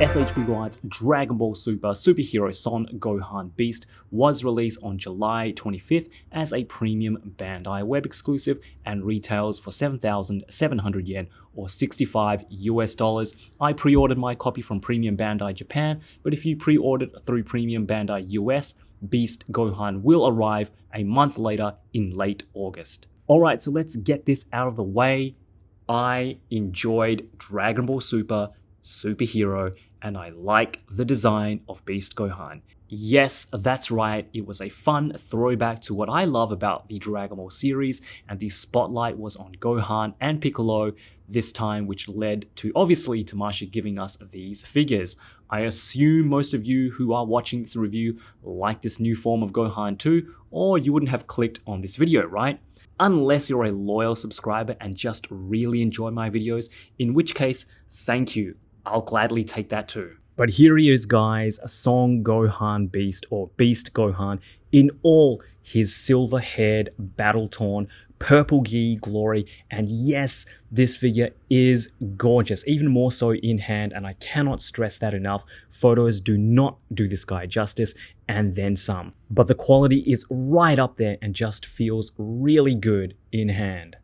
S.H.Figuarts' Dragon Ball Super Superhero Son Gohan Beast was released on July 25th as a premium Bandai web exclusive and retails for 7,700 yen or $65 US. I pre-ordered my copy from Premium Bandai Japan, but if you pre-ordered through Premium Bandai US, Beast Gohan will arrive a month later in late August. Alright, so let's get this out of the way. I enjoyed Dragon Ball Super Superhero, and I like the design of Beast Gohan. Yes, that's right, it was a fun throwback to what I love about the Dragon Ball series, and the spotlight was on Gohan and Piccolo this time, which led to obviously Tamashii giving us these figures. I assume most of you who are watching this review like this new form of Gohan too, or you wouldn't have clicked on this video, right? Unless you're a loyal subscriber and just really enjoy my videos, in which case, thank you. I'll gladly take that too. But here he is, guys, Son Gohan Beast, or Beast Gohan, in all his silver-haired, battle-torn, purple Ghee glory. And yes, this figure is gorgeous, even more so in hand, and I cannot stress that enough. Photos do not do this guy justice, and then some. But the quality is right up there and just feels really good in hand.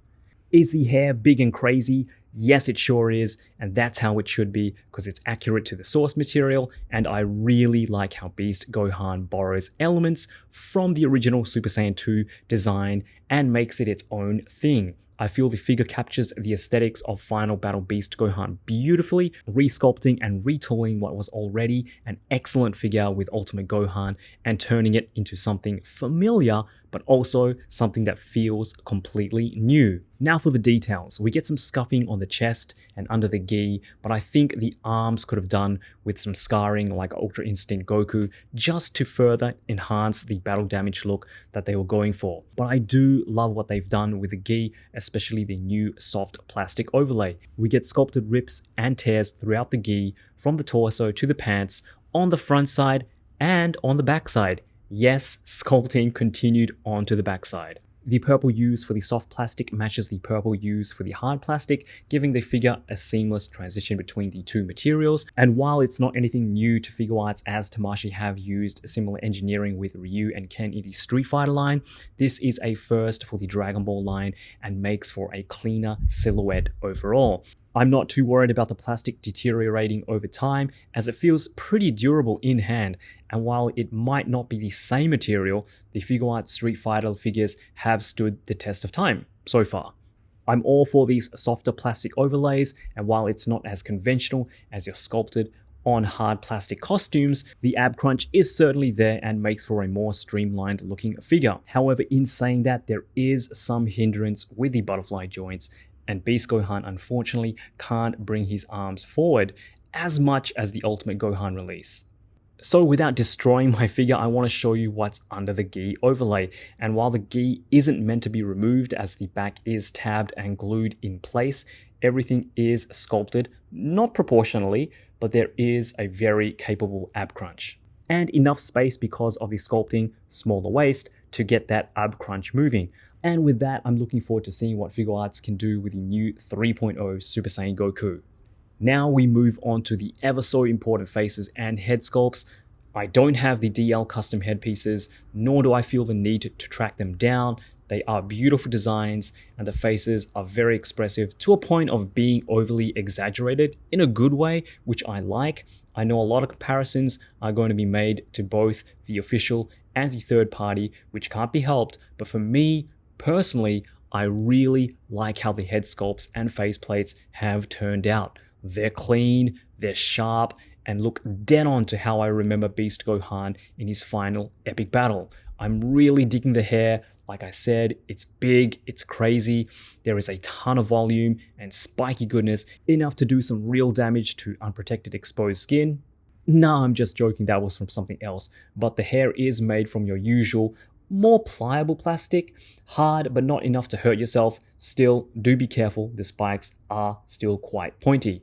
Is the hair big and crazy? Yes, it sure is, and that's how it should be because it's accurate to the source material, and I really like how Beast Gohan borrows elements from the original Super Saiyan 2 design and makes it its own thing. I feel the figure captures the aesthetics of Final Battle Beast Gohan beautifully, resculpting and retooling what was already an excellent figure with Ultimate Gohan and turning it into something familiar, but also something that feels completely new. Now for the details. We get some scuffing on the chest and under the gi, but I think the arms could have done with some scarring like Ultra Instinct Goku just to further enhance the battle damage look that they were going for. But I do love what they've done with the gi, especially the new soft plastic overlay. We get sculpted rips and tears throughout the gi, from the torso to the pants, on the front side and on the back side. Yes, sculpting continued onto the backside. The purple used for the soft plastic matches the purple used for the hard plastic, giving the figure a seamless transition between the two materials. And while it's not anything new to Figuarts, as Tamashii have used similar engineering with Ryu and Ken in the Street Fighter line, this is a first for the Dragon Ball line and makes for a cleaner silhouette overall. I'm not too worried about the plastic deteriorating over time, as it feels pretty durable in hand, and while it might not be the same material, the Figuarts Street Fighter figures have stood the test of time so far. I'm all for these softer plastic overlays, and while it's not as conventional as your sculpted on hard plastic costumes, the ab crunch is certainly there and makes for a more streamlined looking figure. However, in saying that, there is some hindrance with the butterfly joints, and Beast Gohan unfortunately can't bring his arms forward as much as the Ultimate Gohan release. So without destroying my figure, I want to show you what's under the gi overlay. And while the gi isn't meant to be removed as the back is tabbed and glued in place, everything is sculpted, not proportionally, but there is a very capable ab crunch. And enough space because of the sculpting, smaller waist, to get that ab crunch moving. And with that, I'm looking forward to seeing what Figuarts can do with the new 3.0 Super Saiyan Goku. Now we move on to the ever so important faces and head sculpts. I don't have the DL custom headpieces, nor do I feel the need to track them down. They are beautiful designs, and the faces are very expressive to a point of being overly exaggerated in a good way, which I like. I know a lot of comparisons are going to be made to both the official and the third party, which can't be helped, but for me, personally, I really like how the head sculpts and faceplates have turned out. They're clean, they're sharp, and look dead on to how I remember Beast Gohan in his final epic battle. I'm really digging the hair. Like I said, it's big, it's crazy, there is a ton of volume and spiky goodness, enough to do some real damage to unprotected exposed skin. Nah, I'm just joking, that was from something else. But the hair is made from your usual, more pliable plastic, hard but not enough to hurt yourself. Still, do be careful, the spikes are still quite pointy.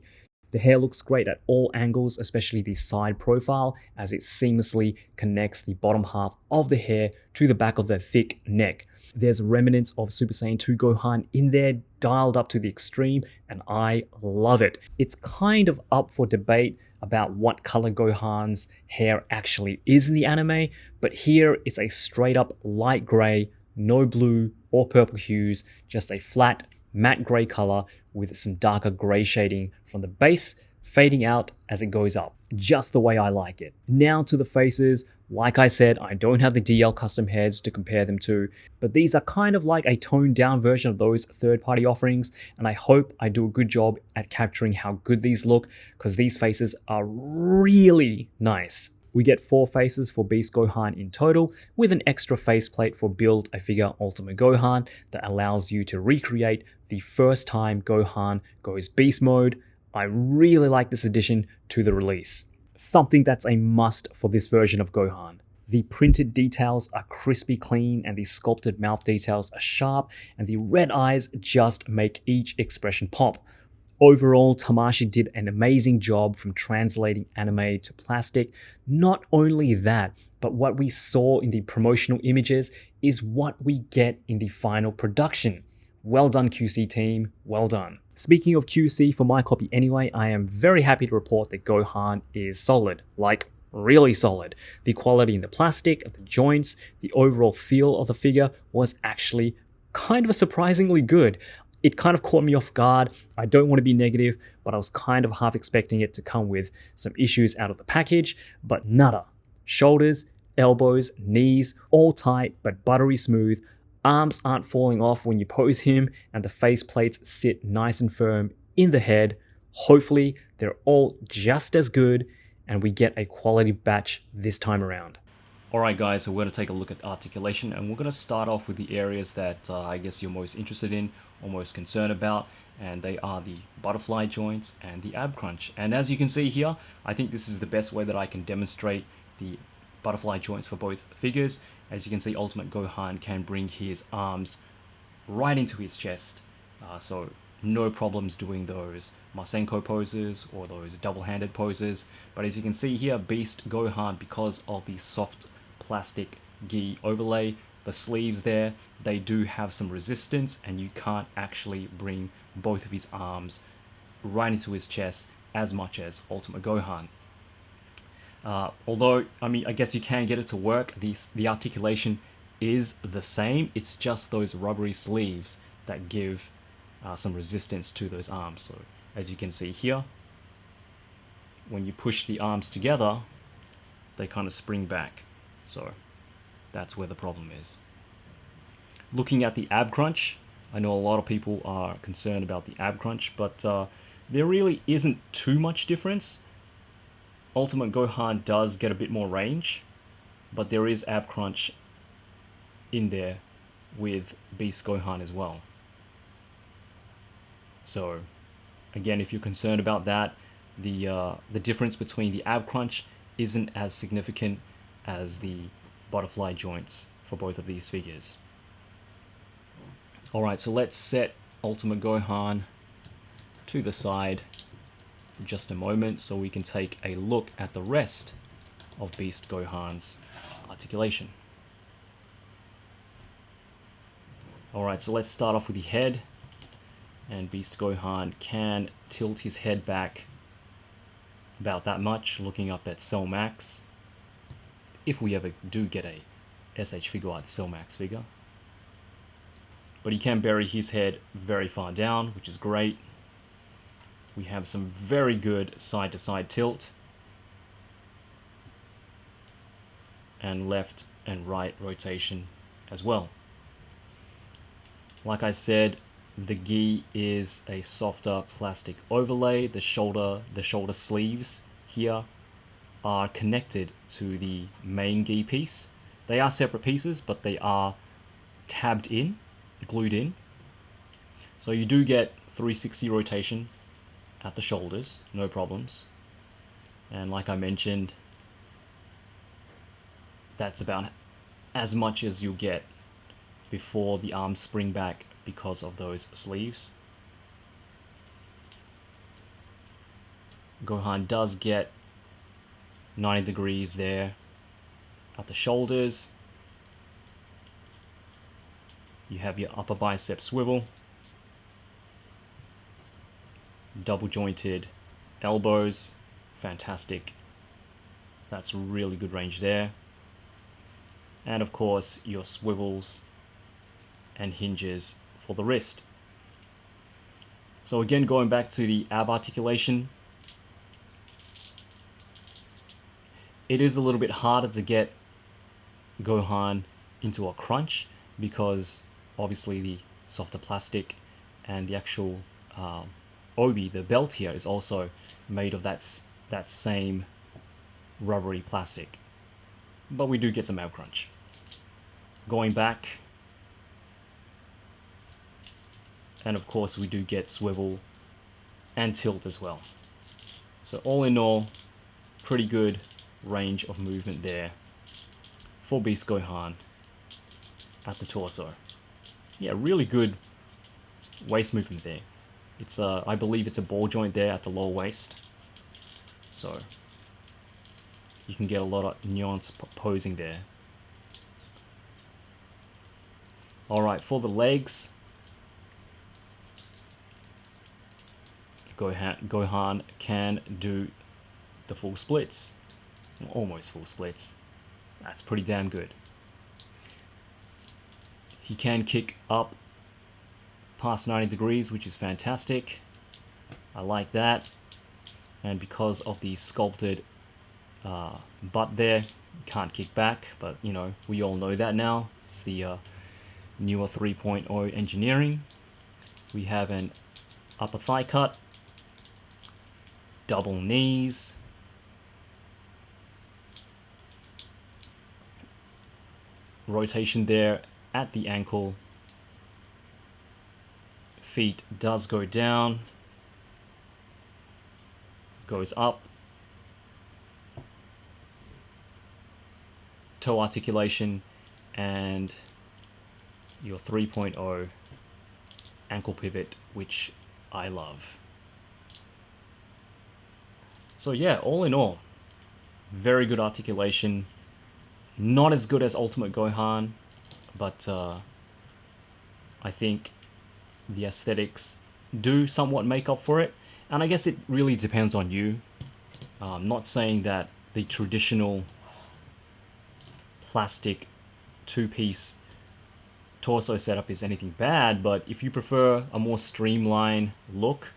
The hair looks great at all angles, especially the side profile, as it seamlessly connects the bottom half of the hair to the back of the thick neck. There's remnants of Super Saiyan 2 Gohan in there, dialed up to the extreme, and I love it. It's kind of up for debate about what color Gohan's hair actually is in the anime, but here it's a straight up light gray, no blue or purple hues, just a flat matte gray color with some darker gray shading from the base, fading out as it goes up, just the way I like it. Now to the faces. Like I said, I don't have the DL custom heads to compare them to, but these are kind of like a toned down version of those third-party offerings, and I hope I do a good job at capturing how good these look, because these faces are really nice. We get 4 faces for Beast Gohan in total, with an extra faceplate for Build a Figure Ultimate Gohan that allows you to recreate the first time Gohan goes Beast Mode. I really like this addition to the release. Something that's a must for this version of Gohan. The printed details are crispy clean, and the sculpted mouth details are sharp, and the red eyes just make each expression pop. Overall, Tamashii did an amazing job from translating anime to plastic. Not only that, but what we saw in the promotional images is what we get in the final production. Well done, QC team, well done. Speaking of QC for my copy anyway, I am very happy to report that Gohan is solid, like really solid. The quality in the plastic, the joints, the overall feel of the figure was actually kind of surprisingly good. It kind of caught me off guard. I don't want to be negative, but I was kind of half expecting it to come with some issues out of the package, but nada. Shoulders, elbows, knees, all tight but buttery smooth. Arms aren't falling off when you pose him, and the face plates sit nice and firm in the head. Hopefully, they're all just as good, and we get a quality batch this time around. Alright guys, so we're going to take a look at articulation, and we're going to start off with the areas that I guess you're most interested in or most concerned about, and they are the butterfly joints and the ab crunch. And as you can see here, I think this is the best way that I can demonstrate the butterfly joints for both figures. As you can see, Ultimate Gohan can bring his arms right into his chest, so no problems doing those Masenko poses or those double-handed poses. But as you can see here, Beast Gohan, because of the soft plastic Ghee overlay, the sleeves there, they do have some resistance, and you can't actually bring both of his arms right into his chest as much as Ultimate Gohan. Although, I mean, I guess you can get it to work. The articulation is the same. It's just those rubbery sleeves that give some resistance to those arms. So as you can see here, when you push the arms together, they kind of spring back. So that's where the problem is. Looking at the ab crunch, I know a lot of people are concerned about the ab crunch, but there really isn't too much difference. Ultimate Gohan does get a bit more range, but there is ab crunch in there with Beast Gohan as well. So again, if you're concerned about that, the difference between the ab crunch isn't as significant as the butterfly joints for both of these figures. Alright, so let's set Ultimate Gohan to the side for just a moment so we can take a look at the rest of Beast Gohan's articulation. Alright, so let's start off with the head. And Beast Gohan can tilt his head back about that much, looking up at Cell Max, if we ever do get a S.H.Figuarts Cell Max figure. But he can bury his head very far down, which is great. We have some very good side-to-side tilt, and left and right rotation as well. Like I said, the Ghee is a softer plastic overlay. The shoulder sleeves here are connected to the main Ghee piece. They are separate pieces, but they are tabbed in, glued in. So you do get 360 rotation at the shoulders, no problems. And like I mentioned, that's about as much as you'll get before the arms spring back because of those sleeves. Gohan does get 90 degrees there at the shoulders. You have your upper bicep swivel, double jointed elbows fantastic. That's really good range there. And of course your swivels and hinges for the wrist. So again, going back to the ab articulation, it is a little bit harder to get Gohan into a crunch because obviously the softer plastic and the actual obi, the belt here, is also made of that same rubbery plastic. But we do get some ab crunch. Going back, and of course we do get swivel and tilt as well. So all in all, pretty good range of movement there for Beast Gohan at the torso. Yeah, really good waist movement there. It's I believe it's a ball joint there at the lower waist, so you can get a lot of nuance posing there. Alright, for the legs, Gohan can do the full splits, almost full splits. That's pretty damn good. He can kick up past 90 degrees, which is fantastic. I like that. And because of the sculpted butt there, can't kick back, but you know, we all know that now. It's the newer 3.0 engineering. We have an upper thigh cut, double knees, rotation there at the ankle, feet does go down, goes up, toe articulation, and your 3.0 ankle pivot, which I love. So yeah, all in all, very good articulation. Not as good as Ultimate Gohan, but I think the aesthetics do somewhat make up for it. And I guess it really depends on you. I'm not saying that the traditional plastic two-piece torso setup is anything bad, but if you prefer a more streamlined look,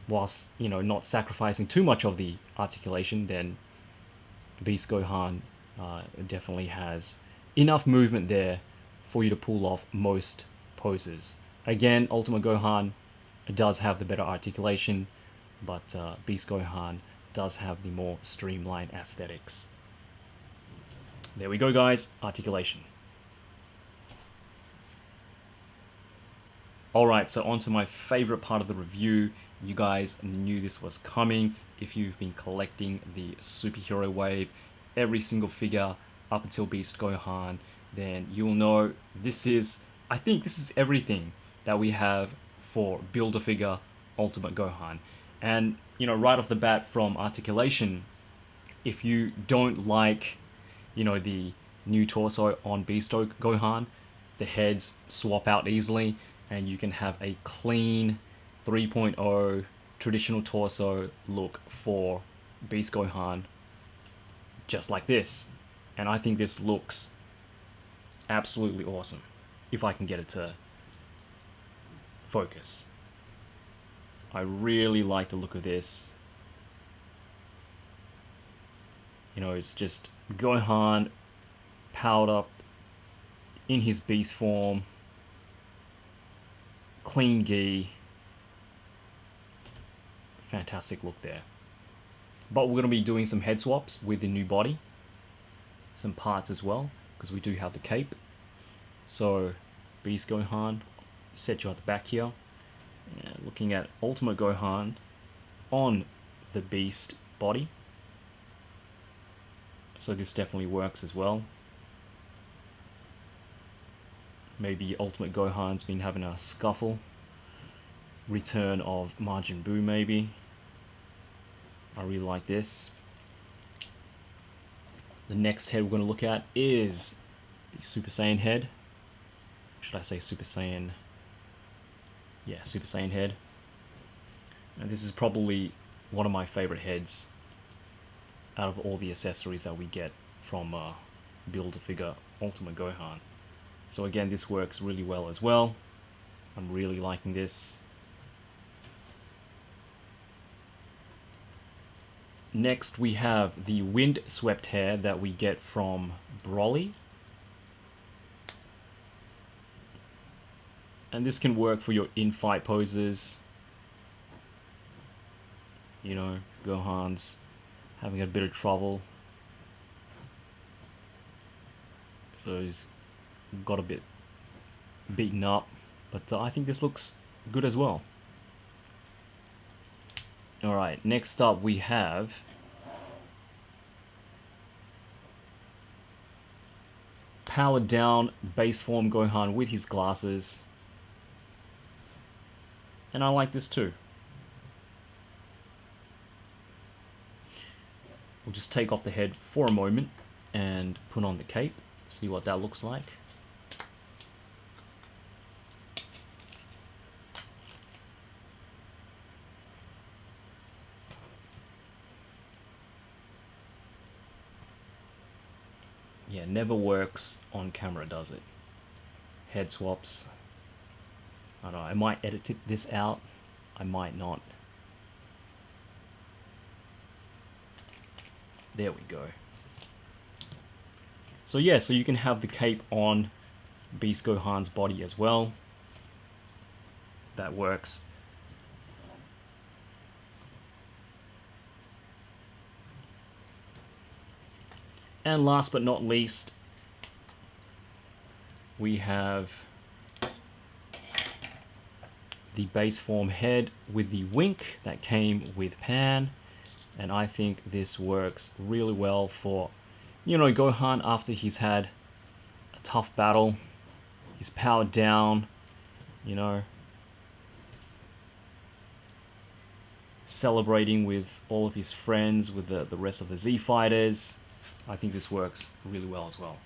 whilst, you know, not sacrificing too much of the articulation, then Beast Gohan definitely has enough movement there for you to pull off most poses. Again, Ultimate Gohan does have the better articulation, but Beast Gohan does have the more streamlined aesthetics. There we go, guys. Articulation. Alright, so on to my favorite part of the review. You guys knew this was coming. If you've been collecting the superhero wave, every single figure up until Beast Gohan, then you'll know this is, I think this is everything that we have for Build-A-Figure Ultimate Gohan. And, you know, right off the bat from articulation, if you don't like, you know, the new torso on Beast Gohan, the heads swap out easily, and you can have a clean 3.0 traditional torso look for Beast Gohan, just like this. And I think this looks absolutely awesome, if I can get it to focus. I really like the look of this. You know, it's just Gohan powered up in his beast form, clean Ghee. Fantastic look there. But we're going to be doing some head swaps with the new body, some parts as well, because we do have the cape. So Beast Gohan, set you at the back here, and looking at Ultimate Gohan on the Beast body. So this definitely works as well. Maybe Ultimate Gohan's been having a scuffle. Return of Majin Buu maybe. I really like this. The next head we're going to look at is the Super Saiyan head. Should I say Super Saiyan? Yeah, Super Saiyan head. And this is probably one of my favorite heads out of all the accessories that we get from Build-A-Figure Ultimate Gohan. So again, this works really well as well. I'm really liking this. Next we have the wind-swept hair that we get from Broly. And this can work for your in-fight poses. You know, Gohan's having a bit of trouble. So he's got a bit beaten up. But I think this looks good as well. Alright, next up we have powered down base form Gohan with his glasses. And I like this too. We'll just take off the head for a moment and put on the cape. See what that looks like. Yeah, never works on camera, does it? Head swaps. I don't know, I might edit this out. I might not. There we go. So yeah, so you can have the cape on Beast Gohan's body as well. That works. And last but not least, we have the base form head with the wink that came with Pan. And I think this works really well for, you know, Gohan after he's had a tough battle. He's powered down, you know, celebrating with all of his friends, with the rest of the Z fighters. I think this works really well as well.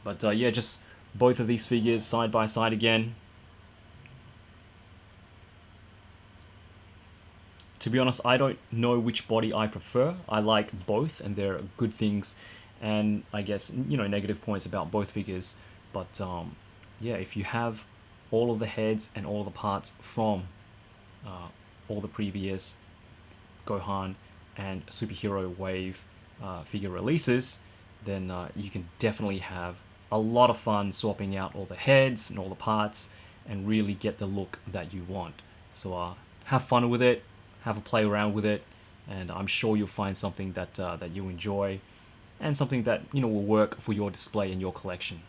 But yeah, just both of these figures side by side again. To be honest, I don't know which body I prefer. I like both, and they're good things, and I guess, you know, negative points about both figures. But yeah, if you have all of the heads and all of the parts from all the previous Gohan and Superhero Wave figure releases, then you can definitely have a lot of fun swapping out all the heads and all the parts and really get the look that you want. So have fun with it, have a play around with it, and I'm sure you'll find something that that you enjoy and something that, you know, will work for your display and your collection.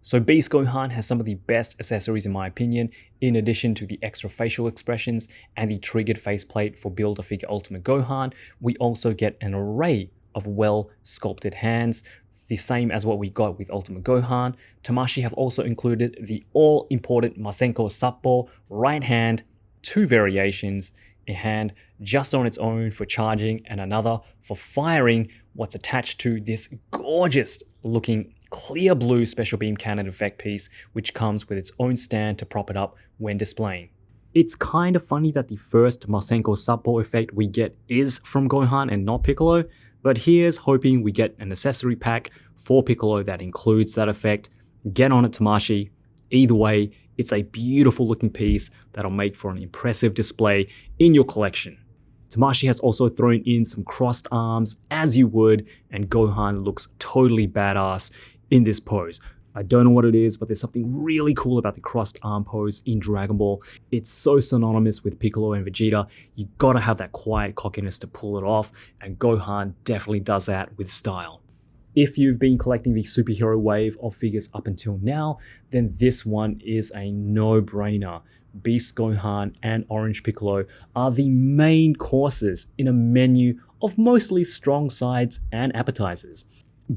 So Beast Gohan has some of the best accessories in my opinion. In addition to the extra facial expressions and the triggered faceplate for Build-A-Figure Ultimate Gohan, we also get an array of well sculpted hands, the same as what we got with Ultimate Gohan. Tamashii have also included the all-important Masenko Sappo right hand, 2 variations, a hand just on its own for charging and another for firing what's attached to this gorgeous looking clear blue special beam cannon effect piece, which comes with its own stand to prop it up when displaying. It's kind of funny that the first Masenko Sappo effect we get is from Gohan and not Piccolo, but here's hoping we get an accessory pack for Piccolo that includes that effect. Get on it, Tamashii. Either way, it's a beautiful looking piece that'll make for an impressive display in your collection. Tamashii has also thrown in some crossed arms, as you would, and Gohan looks totally badass in this pose. I don't know what it is, but there's something really cool about the crossed arm pose in Dragon Ball. It's so synonymous with Piccolo and Vegeta. You gotta have that quiet cockiness to pull it off, and Gohan definitely does that with style. If you've been collecting the superhero wave of figures up until now, then this one is a no-brainer. Beast Gohan and Orange Piccolo are the main courses in a menu of mostly strong sides and appetizers.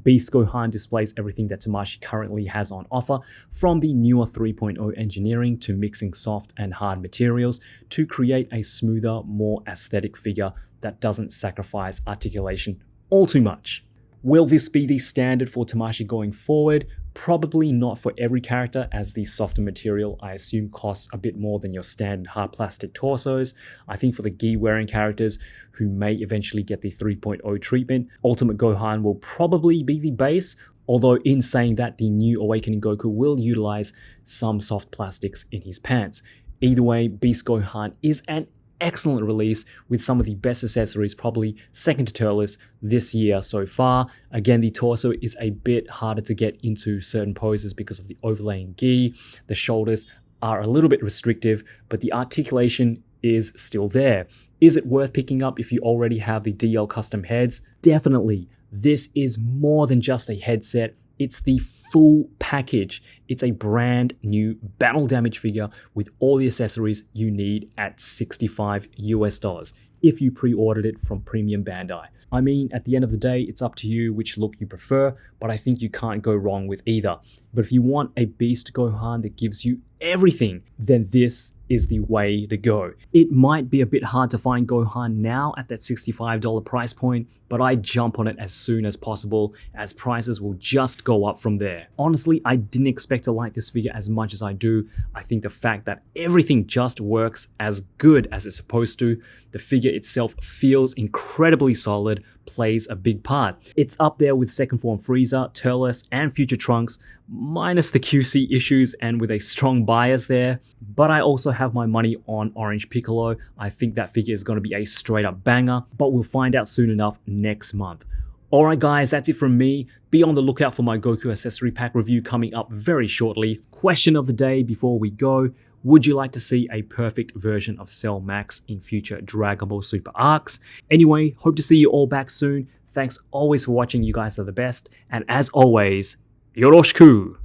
Beast Gohan displays everything that Tamashii currently has on offer, from the newer 3.0 engineering to mixing soft and hard materials to create a smoother, more aesthetic figure that doesn't sacrifice articulation all too much. Will this be the standard for Tamashii going forward? Probably not for every character, as the softer material I assume costs a bit more than your standard hard plastic torsos. I think for the Ghee wearing characters who may eventually get the 3.0 treatment, Ultimate Gohan will probably be the base, although in saying that, the new Awakening Goku will utilize some soft plastics in his pants. Either way, Beast Gohan is an excellent release with some of the best accessories, probably second to Turles this year so far. Again, the torso is a bit harder to get into certain poses because of the overlaying Ghee. The shoulders are a little bit restrictive, but the articulation is still there. Is it worth picking up if you already have the DL custom heads? Definitely. This is more than just a headset. It's the full package. It's a brand new battle damage figure with all the accessories you need at $65 US if you pre-ordered it from Premium Bandai. I mean, at the end of the day, it's up to you which look you prefer, but I think you can't go wrong with either. But if you want a Beast Gohan that gives you everything, then this is the way to go. It might be a bit hard to find Gohan now at that $65 price point, but I'd jump on it as soon as possible, as prices will just go up from there. Honestly, I didn't expect to like this figure as much as I do. I think the fact that everything just works as good as it's supposed to, the figure itself feels incredibly solid, plays a big part. It's up there with Second Form Frieza, Turles, and Future Trunks, minus the QC issues and with a strong bias there. But I also have my money on Orange Piccolo. I think that figure is going to be a straight up banger, but we'll find out soon enough next month. Alright guys, that's it from me. Be on the lookout for my Goku accessory pack review coming up very shortly. Question of the day before we go: would you like to see a perfect version of Cell Max in future Dragon Ball Super arcs? Anyway, hope to see you all back soon. Thanks always for watching, you guys are the best. And as always, Yoroshiku!